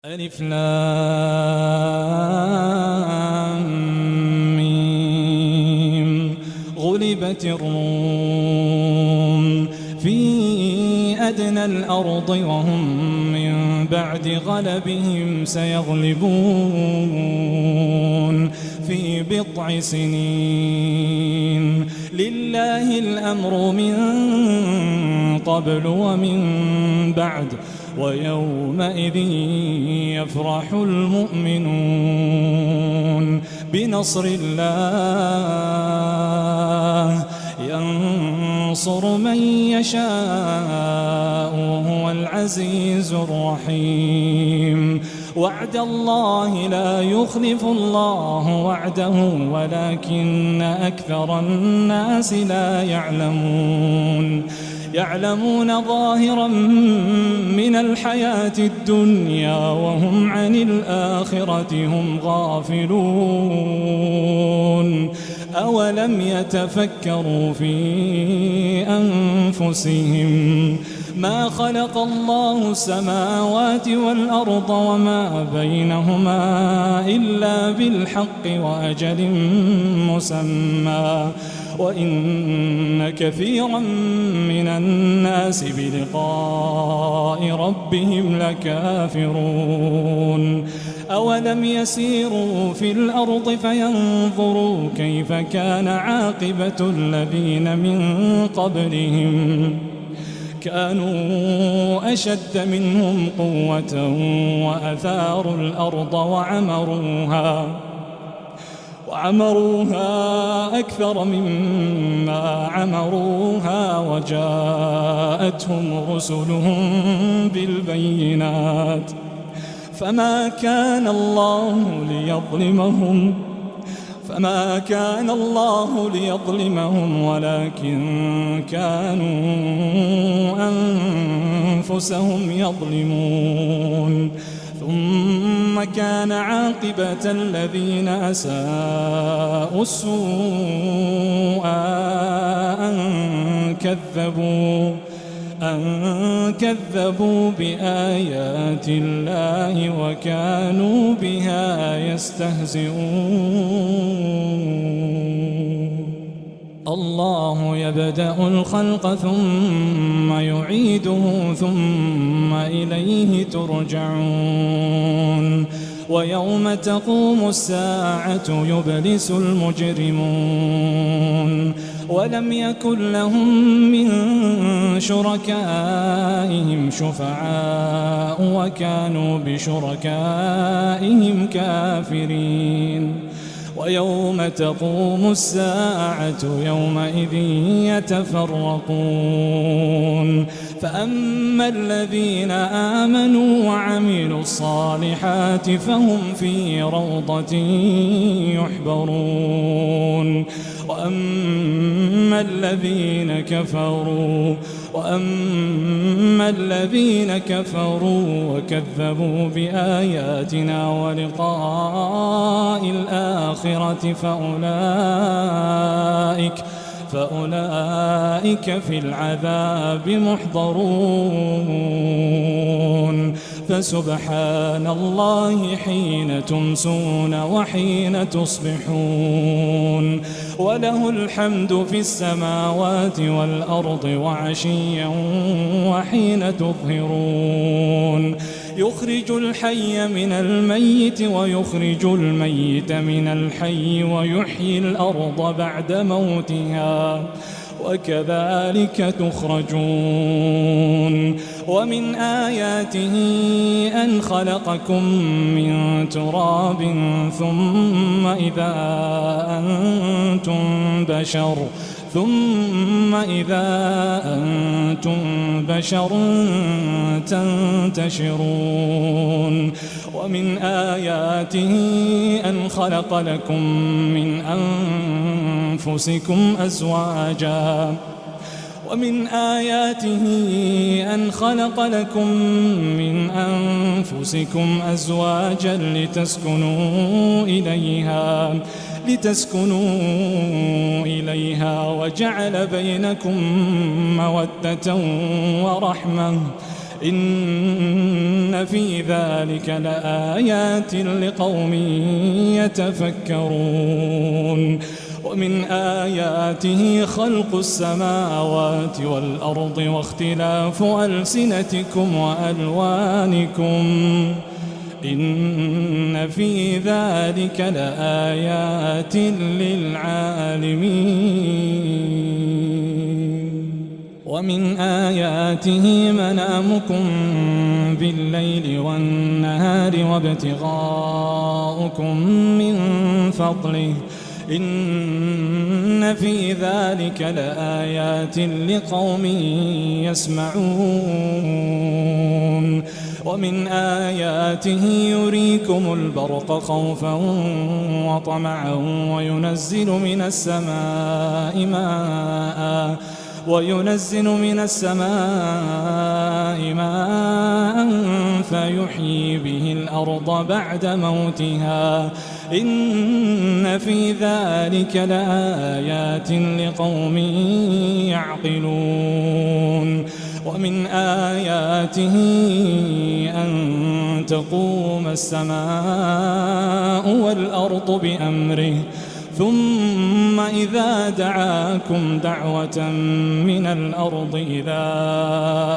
ألف لام ميم. غلبت الروم في أدنى الأرض وهم من بعد غلبهم سيغلبون في بضع سنين. لله الأمر من قبل ومن بعد ويومئذ يفرح المؤمنون بنصر الله ينصر من يشاء وهو العزيز الرحيم. وعد الله لا يخلف الله وعده ولكن أكثر الناس لا يعلمون ظاهرا من الحياة الدنيا وهم عن الآخرة هم غافلون. أولم يتفكروا في أنفسهم ما خلق الله السماوات والأرض وما بينهما إلا بالحق وأجل مسمى وإن كثيرا من الناس بلقاء ربهم لكافرون. أولم يسيروا في الأرض فينظروا كيف كان عاقبة الذين من قبلهم كانوا أشد منهم قوة وأثاروا الأرض وعمروها أكثر مما عمروها وجاءتهم رسلهم بالبينات فما كان الله ليظلمهم ولكن كانوا أنفسهم يظلمون. ثم كان عاقبة الذين أساءوا السوء أن كذبوا بآيات الله وكانوا بها يستهزئون. الله يبدأ الخلق ثم يعيده ثم إليه ترجعون. ويوم تقوم الساعة يبلس المجرمون ولم يكن لهم من شركائهم شفعاء وكانوا بشركائهم كافرين. ويوم تقوم الساعة يومئذ يتفرقون فأما الذين آمنوا وعملوا الصالحات فهم في روضة يحبرون. وأما الذين كفروا وكذبوا بآياتنا ولقاء الآخرة فأولئك في العذاب محضرون. فسبحان الله حين تمسون وحين تصبحون وله الحمد في السماوات والأرض وعشيا وحين تظهرون. يخرج الحي من الميت ويخرج الميت من الحي ويحيي الأرض بعد موتها وكذلك تخرجون. ومن آياته أن خلقكم من تراب ثم إذا أنتم بشر تنتشرون. ومن آياته أن خلق لكم من أنفسكم أزواجا لتسكنوا إليها وجعل بينكم مودة ورحمة إن في ذلك لآيات لقوم يتفكرون ومن آياته خلق السماوات والأرض واختلاف ألسنتكم وألوانكم إن في ذلك لآيات للعالمين ومن آياته منامكم بالليل والنهار وابتغاؤكم من فضله إن في ذلك لآيات لقوم يسمعون ومن آياته يريكم البرق خوفا وطمعا وينزل من السماء ماء فيحيي به الأرض بعد موتها إن في ذلك لآيات لقوم يعقلون ومن آياته أن تقوم السماء والأرض بأمره ثم إذا دعاكم دعوة من الأرض إذا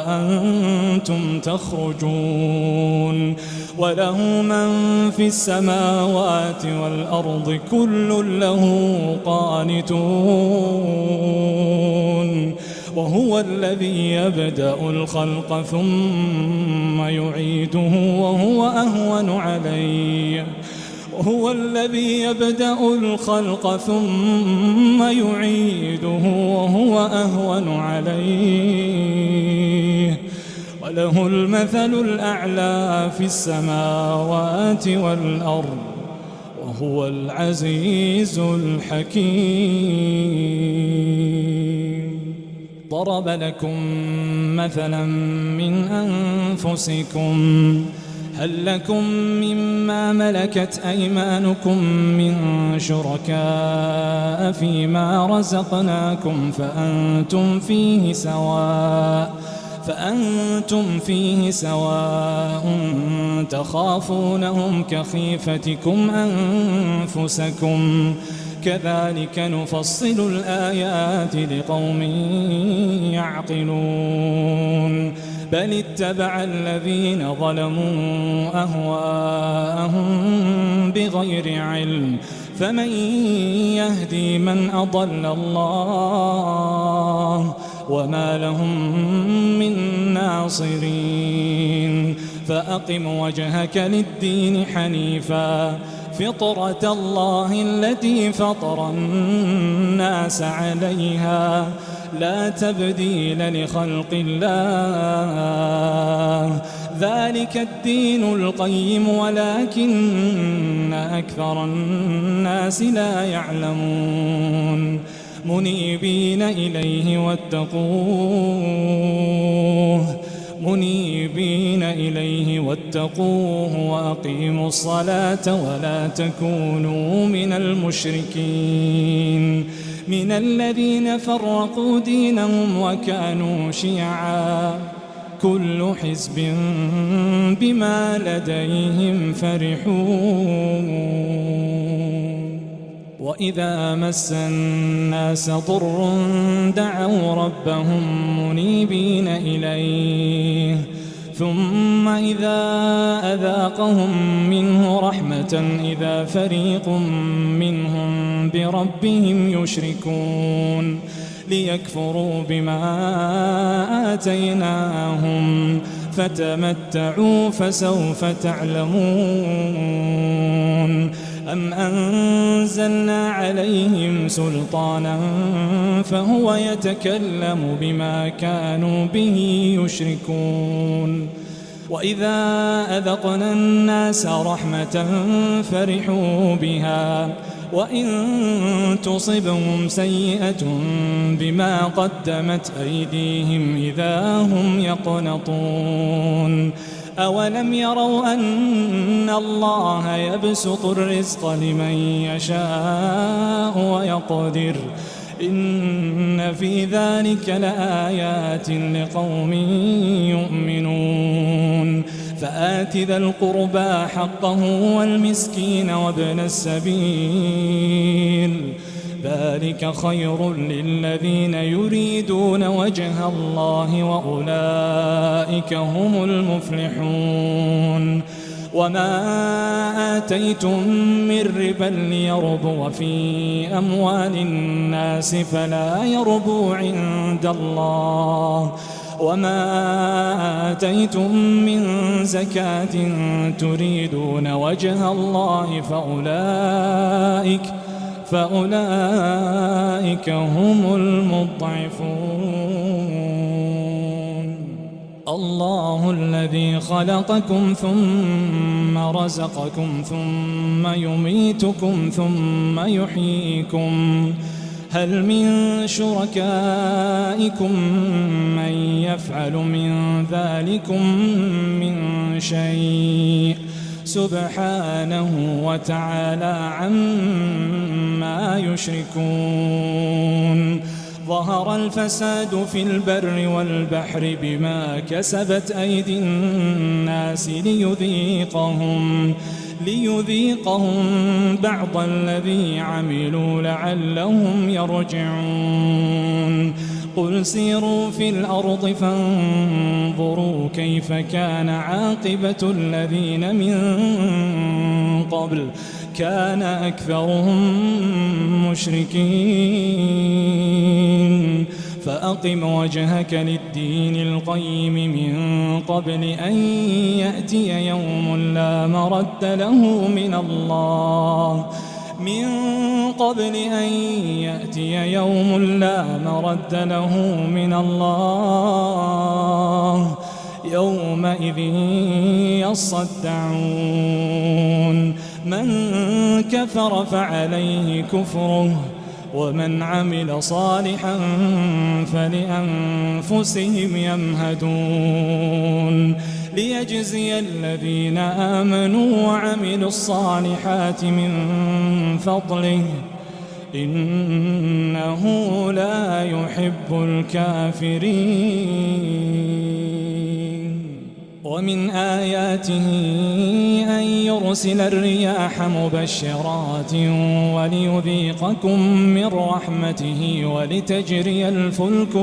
أنتم تخرجون وله من في السماوات والأرض كل له قانتون وهو الذي يبدأ الخلق ثم يعيده وهو أهون عليه وله المثل الأعلى في السماوات والأرض وهو العزيز الحكيم ضرب لكم مثلا من أنفسكم هل لكم مما ملكت أيمانكم من شركاء فيما رزقناكم فأنتم فيه سواء تخافونهم كخيفتكم أنفسكم كذلك نفصل الآيات لقوم يعقلون بل اتبع الذين ظلموا أهواءهم بغير علم فمن يهدي من أضل الله وما لهم من ناصرين فأقم وجهك للدين حنيفا فطرة الله التي فطر الناس عليها لا تبديل لخلق الله ذلك الدين القيم ولكن أكثر الناس لا يعلمون منيبين إليه واتقوه وأقيموا الصلاة ولا تكونوا من المشركين من الذين فرقوا دينهم وكانوا شيعا كل حزب بما لديهم فرحون وإذا مس الناس ضر دعوا ربهم منيبين إليه ثم إذا أذاقهم منه رحمة إذا فريق منهم بربهم يشركون ليكفروا بما آتيناهم فتمتعوا فسوف تعلمون أم أنزلنا عليهم سلطانا فهو يتكلم بما كانوا به يشركون وإذا أذقنا الناس رحمة فرحوا بها وإن تصبهم سيئة بما قدمت أيديهم إذا هم يقنطون أولم يروا أن الله يبسط الرزق لمن يشاء ويقدر إن في ذلك لآيات لقوم يؤمنون فآت ذا القربى حقه والمسكين وابن السبيل ذلك خير للذين يريدون وجه الله وأولئك هم المفلحون وما آتيتم من ربا ليربو في أموال الناس فلا يربو عند الله وما آتيتم من زكاة تريدون وجه الله فأولئك هم المضعفون الله الذي خلقكم ثم رزقكم ثم يميتكم ثم يحييكم هل من شركائكم من يفعل من ذلكم من شيء سبحانه وتعالى عما يشركون ظهر الفساد في البر والبحر بما كسبت أيدي الناس ليذيقهم بعض الذي عملوا لعلهم يرجعون قل سيروا في الأرض فانظروا كيف كان عاقبة الذين من قبل كان أكثرهم مشركين فأقم وجهك للدين القيم من قبل أن يأتي يوم لا مرد له من الله يومئذ يصدعون من كفر فعليه كفره ومن عمل صالحا فلأنفسهم يمهدون ليجزي الذين آمنوا وعملوا الصالحات من فضله إنه لا يحب الكافرين ومن آياته أن يرسل الرياح مبشرات وليذيقكم من رحمته ولتجري الفلك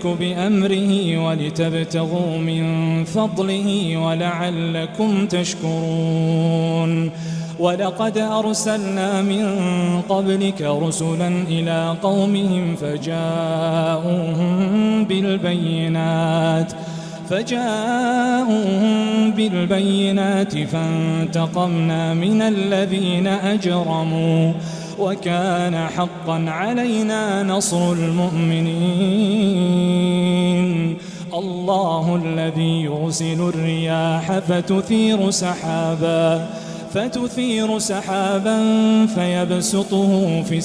بأمره ولتبتغوا من فضله ولعلكم تشكرون ولقد أرسلنا من قبلك رسلا إلى قومهم فجاءوهم بالبينات فانتقمنا من الذين أجرموا وكان حقا علينا نصر المؤمنين الله الذي يرسل الرياح فتثير سحابا فيبسطه في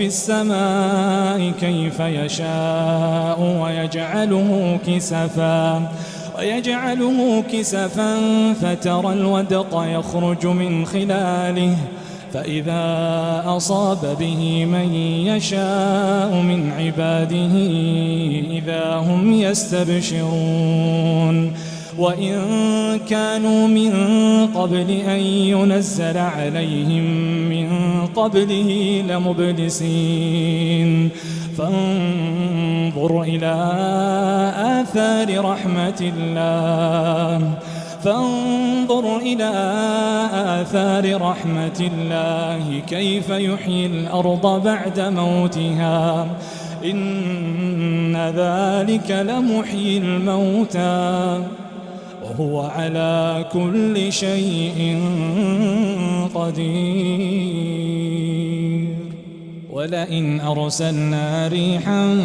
السماء كيف يشاء ويجعله كسفا فترى الودق يخرج من خلاله فإذا أصاب به من يشاء من عباده إذا هم يستبشرون وإن كانوا من قبل أن ينزل عليهم من قبله لمبلسين فانظر إلى آثار رحمة الله كيف يحيي الأرض بعد موتها إن ذلك لمحيي الموتى وهو على كل شيء قدير ولئن أرسلنا ريحا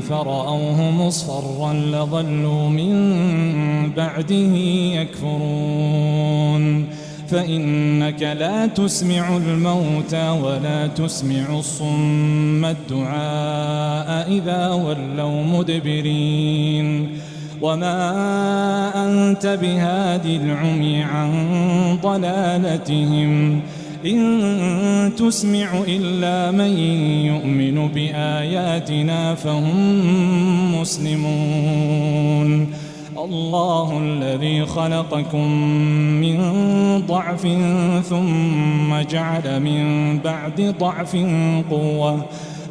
فرأوه مصفرا لظلوا من بعده يكفرون فإنك لا تسمع الموتى ولا تسمع الصم الدعاء إذا ولوا مدبرين وما أنت بهاد العمي عن ضلالتهم إن تسمع إلا من يؤمن بآياتنا فهم مسلمون الله الذي خلقكم من ضعف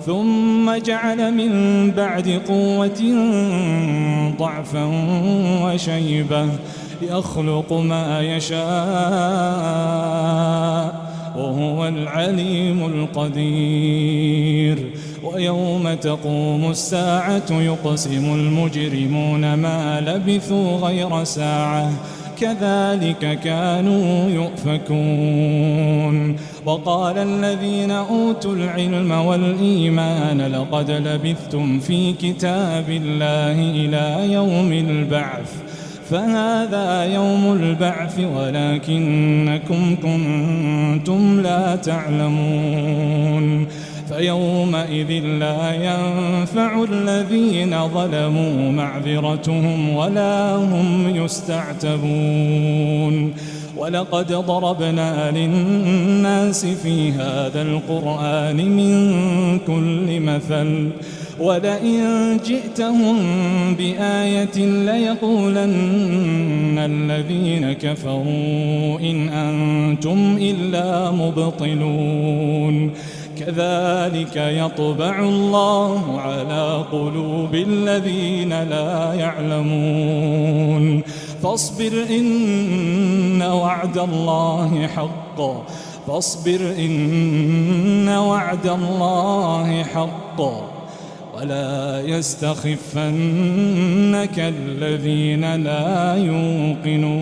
ثم جعل من بعد قوة ضعفا وشيبة يخلق ما يشاء وهو العليم القدير ويوم تقوم الساعة يقسم المجرمون ما لبثوا غير ساعة كذلك كانوا يؤفكون وقال الذين أوتوا العلم والإيمان لقد لبثتم في كتاب الله إلى يوم البعث فهذا يوم البعث ولكنكم كنتم لا تعلمون فيومئذ لا ينفع الذين ظلموا معذرتهم ولا هم يستعتبون ولقد ضربنا للناس في هذا القرآن من كل مثل ولئن جئتهم بآية ليقولن الذين كفروا إن أنتم إلا مبطلون كذلك يطبع الله على قلوب الذين لا يعلمون فاصبر إن وعد الله حق ولا يستخفنك الذين لا يوقنون